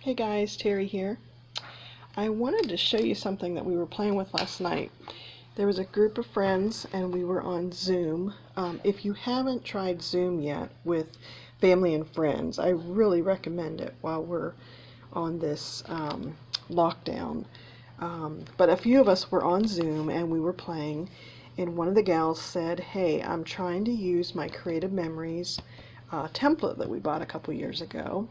Hey guys, Terry here. I wanted to show you something that we were playing with last night. There was a group of friends and we were on Zoom. If you haven't tried Zoom yet with family and friends, I really recommend it while we're on this lockdown. But a few of us were on Zoom and we were playing, and one of the gals said, hey, I'm trying to use my Creative Memories template that we bought a couple years ago.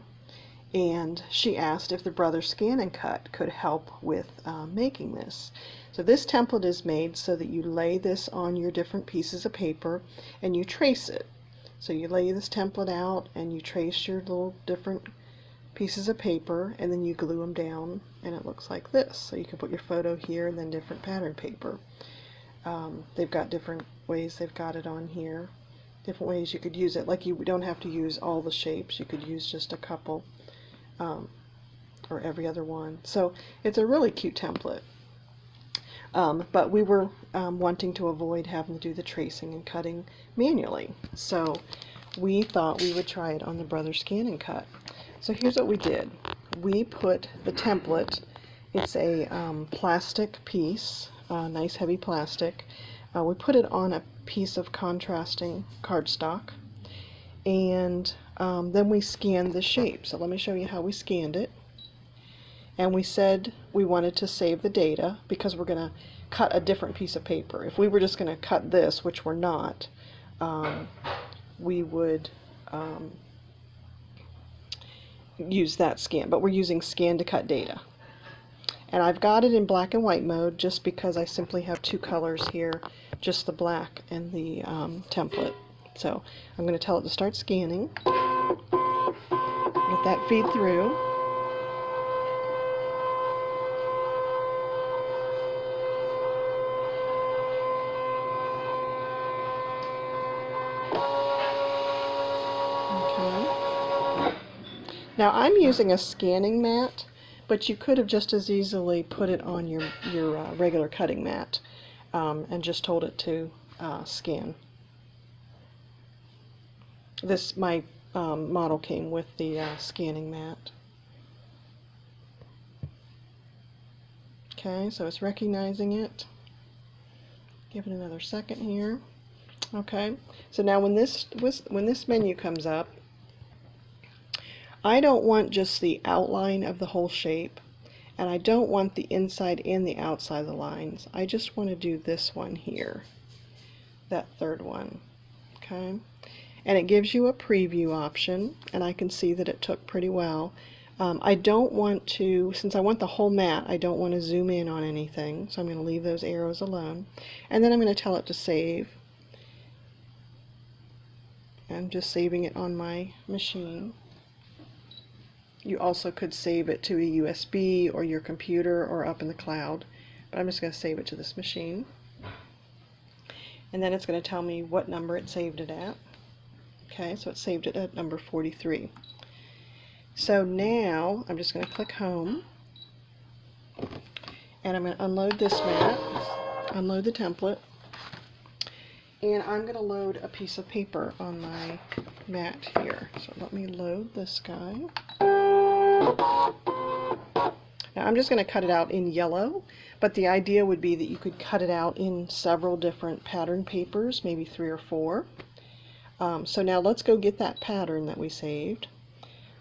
And she asked if the brother ScanNCut could help with making this. So this template is made so that you lay this on your different pieces of paper and you trace it. So you lay this template out and you trace your little different pieces of paper and then you glue them down and it looks like this. So you can put your photo here and then different pattern paper. They've got different ways they've got it on here. Different ways you could use it. Like you don't have to use all the shapes. You could use just a couple. Or every other one. So it's a really cute template. But we were wanting to avoid having to do the tracing and cutting manually. So we thought we would try it on the brother ScanNCut. So here's what we did. We put the template, it's a plastic piece, nice heavy plastic. We put it on a piece of contrasting cardstock. And then we scanned the shape. So let me show you how we scanned it. And we said we wanted to save the data because we're going to cut a different piece of paper. If we were just going to cut this, which we're not, we would use that scan. But we're using ScanNCut data. And I've got it in black and white mode just because I simply have two colors here, just the black and the template. So I'm going to tell it to start scanning. Let that feed through. Okay. Now I'm using a scanning mat, but you could have just as easily put it on your regular cutting mat and just told it to scan. My model came with the scanning mat. Okay, so it's recognizing it. Give it another second here. Okay, so now when this menu comes up, I don't want just the outline of the whole shape, and I don't want the inside and the outside of the lines. I just want to do this one here, that third one. Okay. And it gives you a preview option, and I can see that it took pretty well. I don't want to, since I want the whole mat, I don't want to zoom in on anything, so I'm going to leave those arrows alone. And then I'm going to tell it to save. I'm just saving it on my machine. You also could save it to a USB or your computer or up in the cloud, but I'm just going to save it to this machine. And then it's going to tell me what number it saved it at. Okay, so it saved it at number 43. So now I'm just going to click home and I'm going to unload this mat, unload the template, and I'm going to load a piece of paper on my mat here. So let me load this guy. Now I'm just going to cut it out in yellow, but the idea would be that you could cut it out in several different pattern papers, maybe 3 or 4. So now let's go get that pattern that we saved.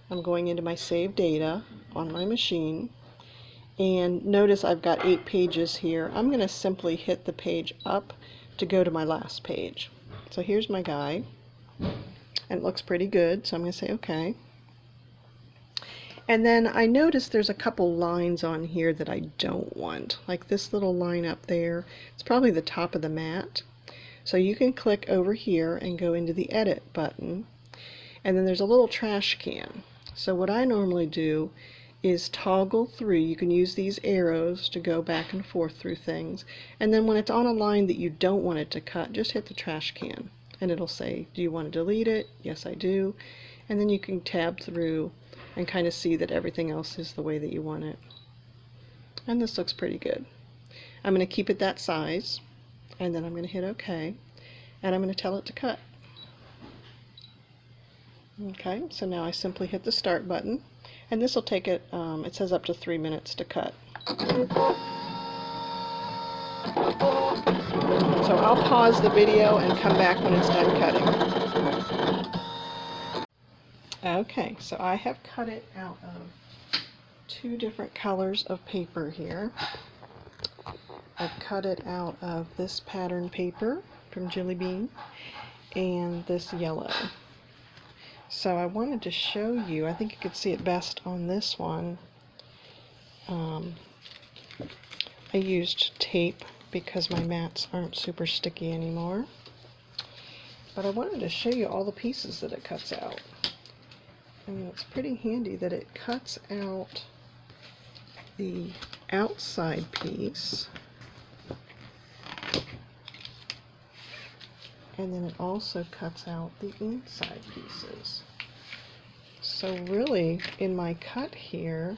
I'm going into my saved data on my machine, and notice I've got 8 pages here. I'm going to simply hit the page up to go to my last page. So here's my guy, and it looks pretty good, so I'm going to say OK. And then I notice there's a couple lines on here that I don't want, like this little line up there. It's probably the top of the mat. So you can click over here and go into the edit button, and then there's a little trash can. So what I normally do is toggle through. You can use these arrows to go back and forth through things, and then when it's on a line that you don't want it to cut, just hit the trash can and it'll say, do you want to delete it? Yes, I do. And then you can tab through and kind of see that everything else is the way that you want it. And this looks pretty good. I'm going to keep it that size, and then I'm going to hit OK, and I'm going to tell it to cut. Okay, so now I simply hit the start button, And this will take it, it says up to 3 minutes to cut. So I'll pause the video and come back when it's done cutting. Okay, so I have cut it out of 2 different colors of paper here. I've cut it out of this pattern paper from Jelly Bean and this yellow. So I wanted to show you, I think you could see it best on this one. I used tape because my mats aren't super sticky anymore. But I wanted to show you all the pieces that it cuts out. I mean, it's pretty handy that it cuts out the outside piece, and then it also cuts out the inside pieces. So really, in my cut here,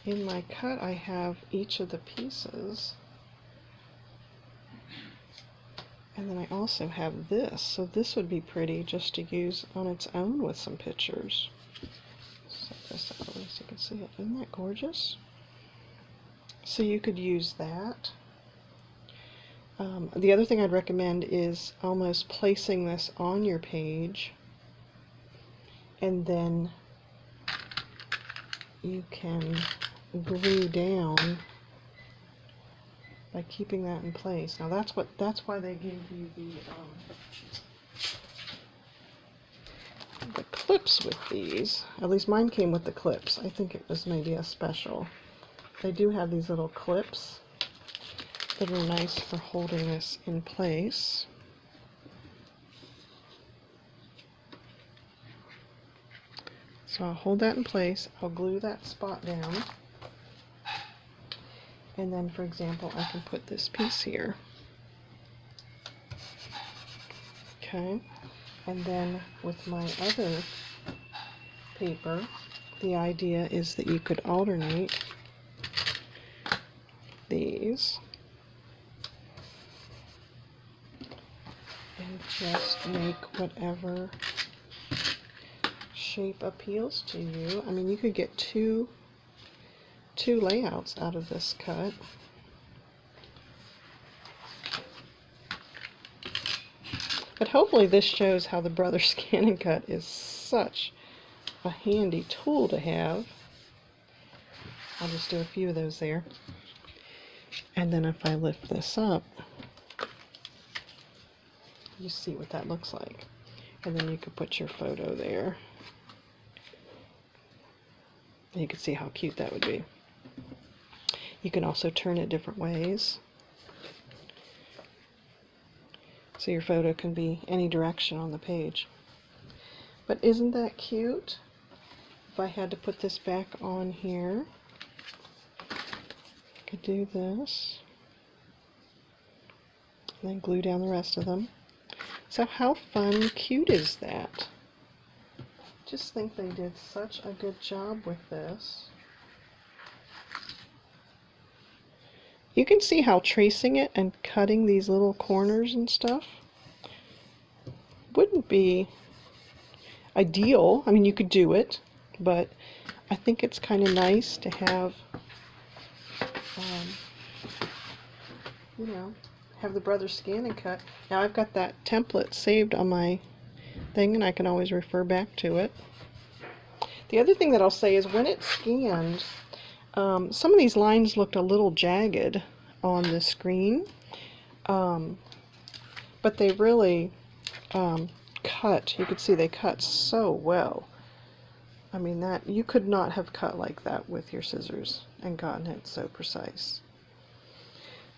I have each of the pieces, and then I also have this. So this would be pretty just to use on its own with some pictures. Set this out so you can see it. Isn't that gorgeous? So you could use that. The other thing I'd recommend is almost placing this on your page, and then you can glue down by keeping that in place. Now that's why they give you the clips with these. At least mine came with the clips. I think it was maybe a special. They do have these little clips that are nice for holding this in place. So I'll hold that in place, I'll glue that spot down, and then, for example, I can put this piece here. Okay, and then with my other paper, the idea is that you could alternate these and just make whatever shape appeals to you. I mean, you could get two layouts out of this cut. But hopefully this shows how the Brother ScanNCut is such a handy tool to have. I'll just do a few of those there. And then if I lift this up, you see what that looks like. And then you could put your photo there. And you can see how cute that would be. You can also turn it different ways. So your photo can be any direction on the page. But isn't that cute? If I had to put this back on here, I could do this. And then glue down the rest of them. So how fun and cute is that? Just think they did such a good job with this. You can see how tracing it and cutting these little corners and stuff wouldn't be ideal. I mean, you could do it, but I think it's kind of nice to have, you know, have the Brother ScanNCut. Now I've got that template saved on my thing, and I can always refer back to it. The other thing that I'll say is when it's scanned, some of these lines looked a little jagged on the screen, but they really cut. You could see they cut so well. I mean, that you could not have cut like that with your scissors and gotten it so precise.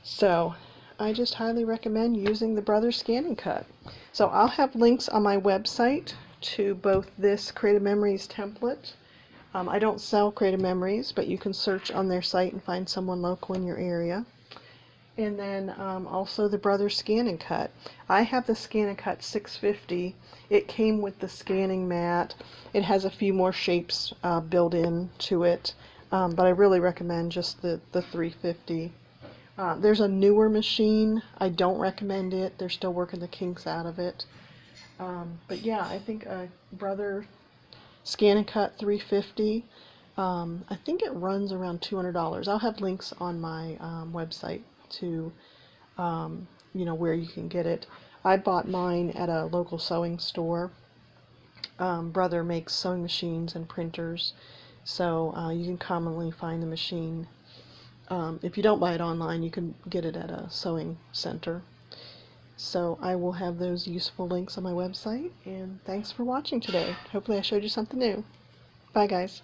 So I just highly recommend using the Brother ScanNCut. So I'll have links on my website to both this Creative Memories template. I don't sell Creative Memories, but you can search on their site and find someone local in your area. And then also the Brother ScanNCut. I have the ScanNCut 650. It came with the scanning mat. It has a few more shapes built into it, but I really recommend just the 350. There's a newer machine. I don't recommend it. They're still working the kinks out of it. But yeah, I think Brother ScanNCut 350. I think it runs around $200. I'll have links on my website to where you can get it. I bought mine at a local sewing store. Brother makes sewing machines and printers, so you can commonly find the machine. If you don't buy it online, you can get it at a sewing center. So I will have those useful links on my website, and thanks for watching today. Hopefully I showed you something new. Bye guys.